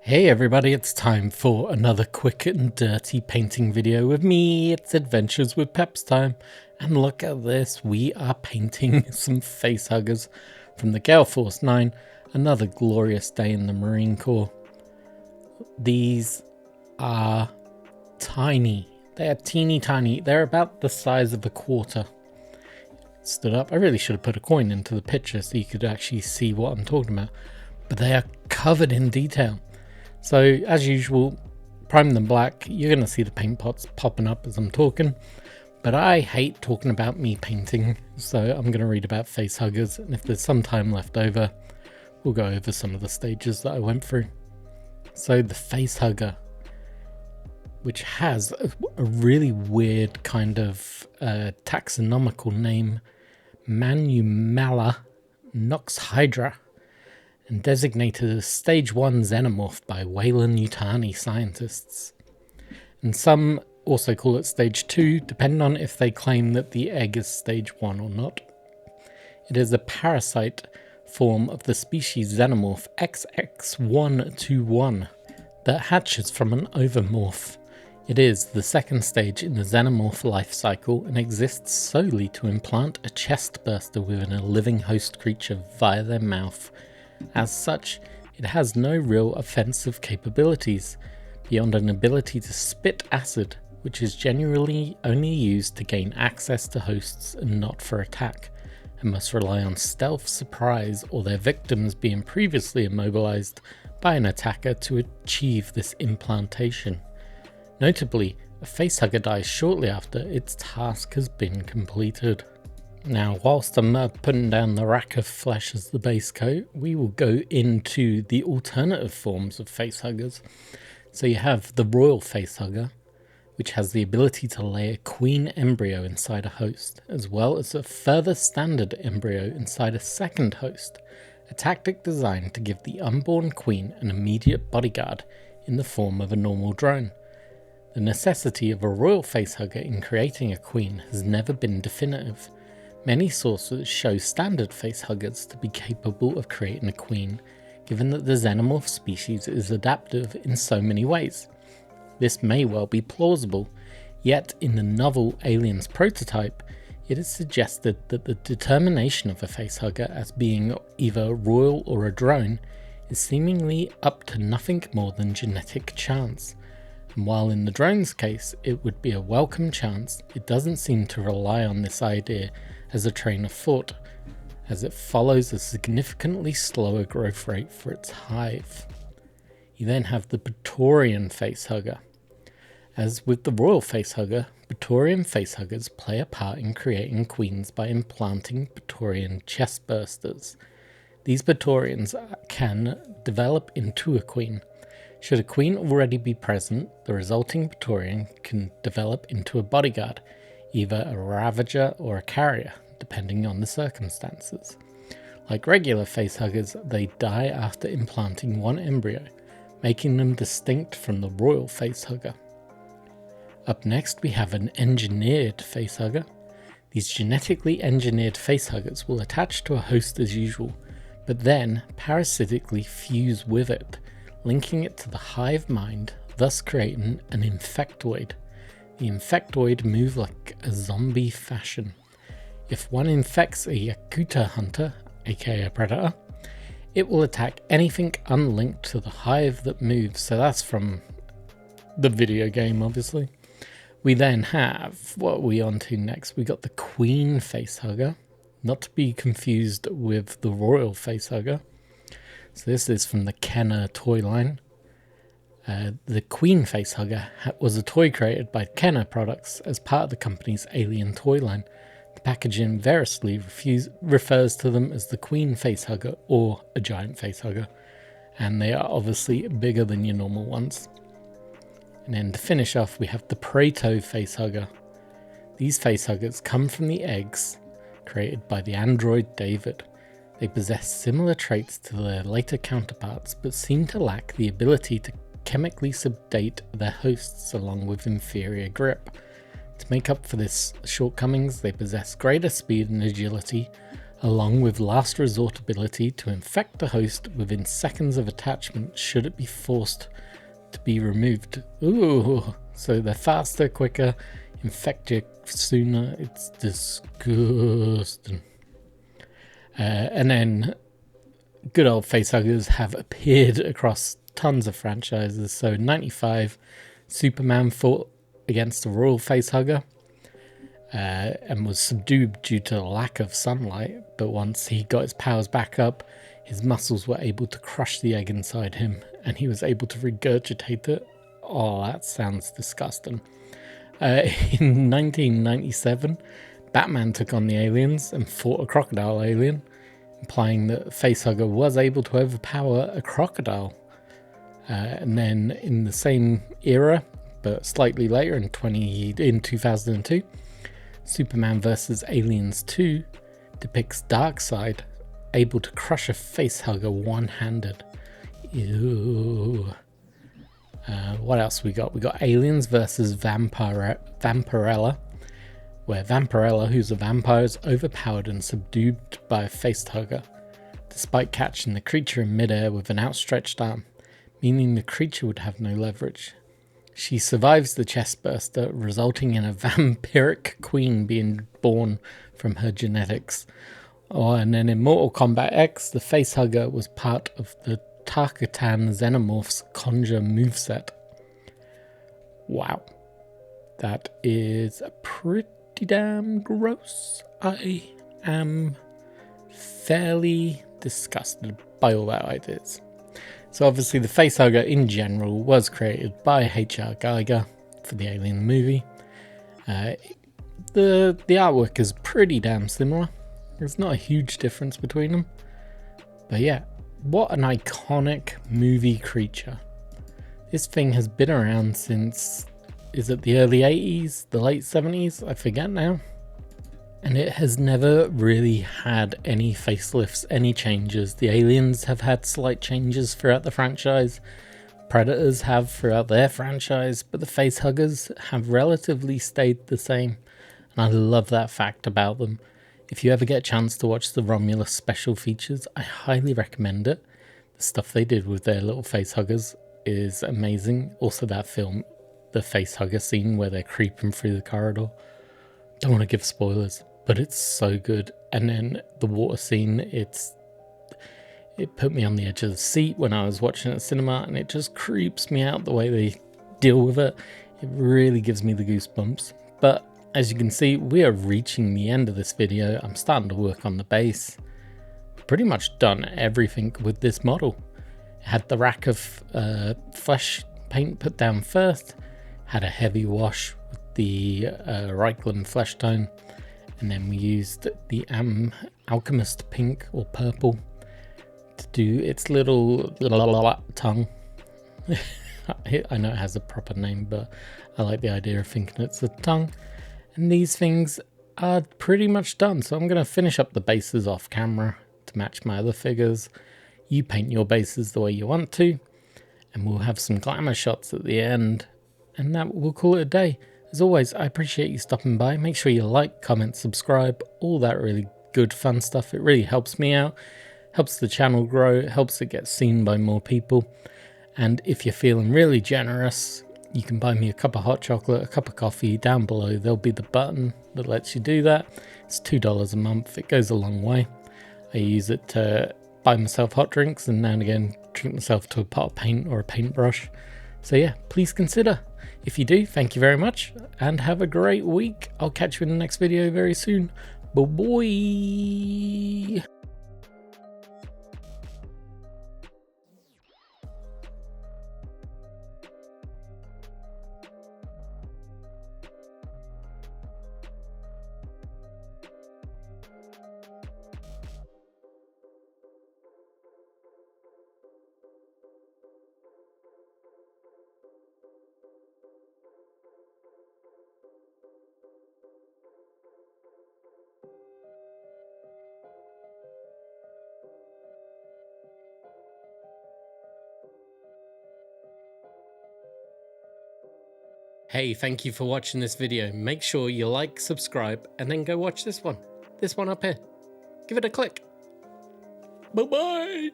Hey everybody, it's time for another quick and dirty painting video with me. It's Adventures with Peps time. And look at this, we are painting some facehuggers from the Gale Force 9. Another glorious day in the Marine Corps. These are tiny. They are teeny tiny. They're about the size of a quarter. Stood up. I really should have put a coin into the picture so you could actually see what I'm talking about. But they are covered in detail. So as usual, prime them black. You're going to see the paint pots popping up as I'm talking. But I hate talking about me painting, so I'm going to read about facehuggers. And if there's some time left over, we'll go over some of the stages that I went through. So the facehugger, which has a really weird kind of taxonomical name, Manumala noxhydria, and designated as Stage 1 Xenomorph by Weyland-Yutani scientists. And some also call it Stage 2, depending on if they claim that the egg is Stage 1 or not. It is a parasite form of the species Xenomorph XX121 that hatches from an Ovomorph. It is the second stage in the Xenomorph life cycle and exists solely to implant a chestburster within a living host creature via their mouth. As such, it has no real offensive capabilities, beyond an ability to spit acid, which is generally only used to gain access to hosts and not for attack, and must rely on stealth, surprise, or their victims being previously immobilized by an attacker to achieve this implantation. Notably, a facehugger dies shortly after its task has been completed. Now, whilst I'm putting down the rack of flesh as the base coat, we will go into the alternative forms of facehuggers. So you have the royal facehugger, which has the ability to lay a queen embryo inside a host, as well as a further standard embryo inside a second host, a tactic designed to give the unborn queen an immediate bodyguard in the form of a normal drone. The necessity of a royal facehugger in creating a queen has never been definitive. Many sources show standard facehuggers to be capable of creating a queen, given that the Xenomorph species is adaptive in so many ways. This may well be plausible, yet in the novel Aliens prototype, it is suggested that the determination of a facehugger as being either royal or a drone is seemingly up to nothing more than genetic chance. And while in the drone's case it would be a welcome chance, it doesn't seem to rely on this idea as a train of thought, as it follows a significantly slower growth rate for its hive. You then have the Praetorian facehugger. As with the royal facehugger, Praetorian facehuggers play a part in creating queens by implanting Praetorian chestbursters. These Praetorians can develop into a queen. Should a queen already be present, the resulting Praetorian can develop into a bodyguard, either a ravager or a carrier, depending on the circumstances. Like regular facehuggers, they die after implanting one embryo, making them distinct from the royal facehugger. Up next we have an engineered facehugger. These genetically engineered facehuggers will attach to a host as usual, but then parasitically fuse with it, linking it to the hive mind, thus creating an infectoid. The infectoid move like a zombie fashion. If one infects a Yakuza hunter, aka a predator, it will attack anything unlinked to the hive that moves, so that's from the video game obviously. We then have, what are we on to next? We got the Queen Facehugger, not to be confused with the Royal Facehugger. So this is from the Kenner toy line. The Queen Facehugger was a toy created by Kenner Products as part of the company's Alien toy line. The packaging variously refers to them as the Queen Facehugger or a giant facehugger, and they are obviously bigger than your normal ones. And then to finish off, we have the Praeto Facehugger. These facehuggers come from the eggs created by the android David. They possess similar traits to their later counterparts, but seem to lack the ability to chemically sedate their hosts along with inferior grip. To make up for this shortcomings, they possess greater speed and agility, along with last resort ability to infect the host within seconds of attachment should it be forced to be removed. Ooh, so they're faster, quicker, infect you sooner. It's disgusting. And then good old facehuggers have appeared across tons of franchises. So in 95, Superman fought against the Royal Facehugger and was subdued due to lack of sunlight. But once he got his powers back up, his muscles were able to crush the egg inside him, and he was able to regurgitate it. Oh, that sounds disgusting. In 1997, Batman took on the aliens and fought a crocodile alien, implying that Facehugger was able to overpower a crocodile. And then in the same era, but slightly later in 2002, Superman vs. Aliens 2 depicts Darkseid able to crush a Facehugger one-handed. Ew. What else we got? We got Aliens vs. Vampirella, where Vampirella, who's a vampire, is overpowered and subdued by a Facehugger, despite catching the creature in midair with an outstretched arm, meaning the creature would have no leverage. She survives the Chestburster, resulting in a vampiric queen being born from her genetics. Oh, and then in Mortal Kombat X, the Facehugger was part of the Tarkatan Xenomorph's Conjure moveset. Wow. That is pretty damn gross. I am fairly disgusted by all that ideas. So obviously the Facehugger in general was created by H.R. Geiger for the Alien movie. The artwork is pretty damn similar. There's not a huge difference between them. But yeah, what an iconic movie creature. This thing has been around since, is it the early 80s, the late 70s? I forget now. And it has never really had any facelifts, any changes. The aliens have had slight changes throughout the franchise. Predators have throughout their franchise, but the Facehuggers have relatively stayed the same. And I love that fact about them. If you ever get a chance to watch the Romulus special features, I highly recommend it. The stuff they did with their little Facehuggers is amazing. Also that film, the Facehugger scene where they're creeping through the corridor. Don't want to give spoilers, but it's so good. And then the water scene, it put me on the edge of the seat when I was watching it at cinema, and it just creeps me out the way they deal with it. It really gives me the goosebumps. But as you can see, we are reaching the end of this video. I'm starting to work on the base. Pretty much done everything with this model. It had the rack of flesh paint put down first, had a heavy wash with the Reikland flesh tone, and then we used the Alchemist pink or purple to do its little tongue. I know it has a proper name, but I like the idea of thinking it's a tongue. And these things are pretty much done, so I'm going to finish up the bases off camera to match my other figures. You paint your bases the way you want to, and we'll have some glamour shots at the end, and that we'll call it a day. As always, I appreciate you stopping by. Make sure you like, comment, subscribe, all that really good fun stuff. It really helps me out, helps the channel grow, it helps it get seen by more people. And if you're feeling really generous, you can buy me a cup of hot chocolate, a cup of coffee. Down below there'll be the button that lets you do that. It's $2 a month. It goes a long way. I use it to buy myself hot drinks and now and again treat myself to a pot of paint or a paintbrush. So yeah, please consider. If you do, thank you very much and have a great week. I'll catch you in the next video very soon. Bye-bye. Hey, thank you for watching this video. Make sure you like, subscribe, and then go watch this one up here. give it a click. Bye-bye.